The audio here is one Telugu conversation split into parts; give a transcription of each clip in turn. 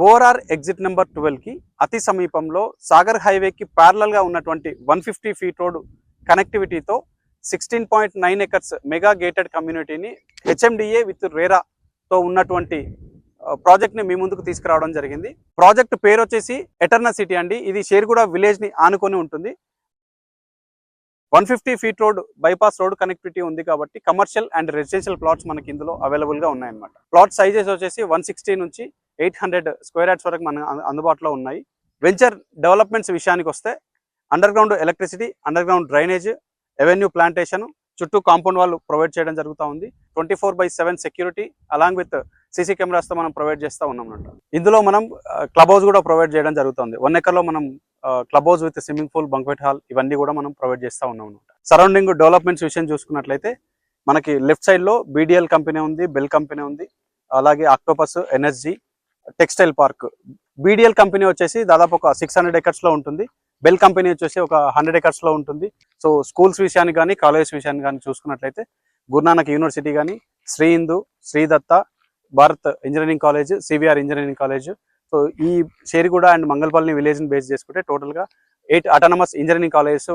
ఓఆర్ఆర్ ఎగ్జిట్ నెంబర్ 12కి అతి సమీపంలో సాగర్ హైవేకి ప్యారలల్గా ఉన్నటువంటి 150 ఫీట్ రోడ్ కనెక్టివిటీతో 16.9 ఎకర్స్ మెగా గేటెడ్ కమ్యూనిటీని హెచ్ఎండిఏ విత్ రేరాతో ఉన్నటువంటి ప్రాజెక్ట్ని మీ ముందుకు తీసుకురావడం జరిగింది. ప్రాజెక్ట్ పేరు వచ్చేసి ఎటర్నల్ సిటీ అండి. ఇది షేర్గూడ విలేజ్ని ఆనుకొని ఉంటుంది. 150 feet road bypass road connectivity ఉంది కాబట్టి కమర్షియల్ అండ్ రెసిడెన్షియల్ ప్లాట్స్ మనకి ఇందులో అవైలబుల్గా ఉన్నాయన్నమాట. ప్లాట్ సైజెస్ వచ్చేసి 160 నుంచి 800 స్క్వేర్ యార్డ్స్ వరకు మన అందుబాటులో ఉన్నాయి. వెంచర్ డెవలప్మెంట్స్ విషయానికి వస్తే under ground electricity, under ground drainage, avenue plantation, చుట్టూ కాంపౌండ్ వాళ్ళు ప్రొవైడ్ చేయడం జరుగుతూ ఉంది. 24/7 సెక్యూరిటీ అలాంగ్ విత్ సీసీ కెమెరాస్తో మనం ప్రొవైడ్ చేస్తూ ఉన్నాం అన్నమాట. ఇందులో మనం క్లబ్ హౌస్ కూడా ప్రొవైడ్ చేయడం జరుగుతుంది. 1 ఎకర్లో మనం club house with swimming pool, banquet hall ఇవన్నీ కూడా మనం ప్రొవైడ్ చేస్తూ ఉన్నాం అన్నమాట. సరౌండింగ్ డెవలప్మెంట్స్ విషయం చూసుకున్నట్లయితే మనకి లెఫ్ట్ సైడ్లో బీడిఎల్ కంపెనీ ఉంది, బెల్ కంపెనీ ఉంది, అలాగే octopus, NSG, textile park. BDL company వచ్చేసి దాదాపు ఒక 600 ఎకర్స్లో ఉంటుంది. బెల్ కంపెనీ వచ్చేసి ఒక 100 ఎకర్స్లో ఉంటుంది. సో స్కూల్స్ విషయానికి కానీ కాలేజెస్ విషయానికి కానీ చూసుకున్నట్లయితే గురునానక్ యూనివర్సిటీ కానీ, Shri Hindu, Sridatta, Bharat engineering college, CVR engineering college. So ఈ షేర్గూడ అండ్ మంగళపల్లి విలేజ్ని బేస్ చేసుకుంటే టోటల్గా 8 అటానమస్ ఇంజనీరింగ్ కాలేజెస్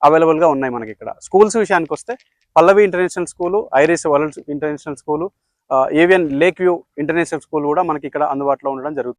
అవైలబుల్గా ఉన్నాయి మనకి ఇక్కడ. స్కూల్స్ విషయానికి వస్తే Pallavi international school, Iris world international school, Avian lake view international school కూడా మనకి ఇక్కడ అందుబాటులో ఉండడం జరుగుతుంది.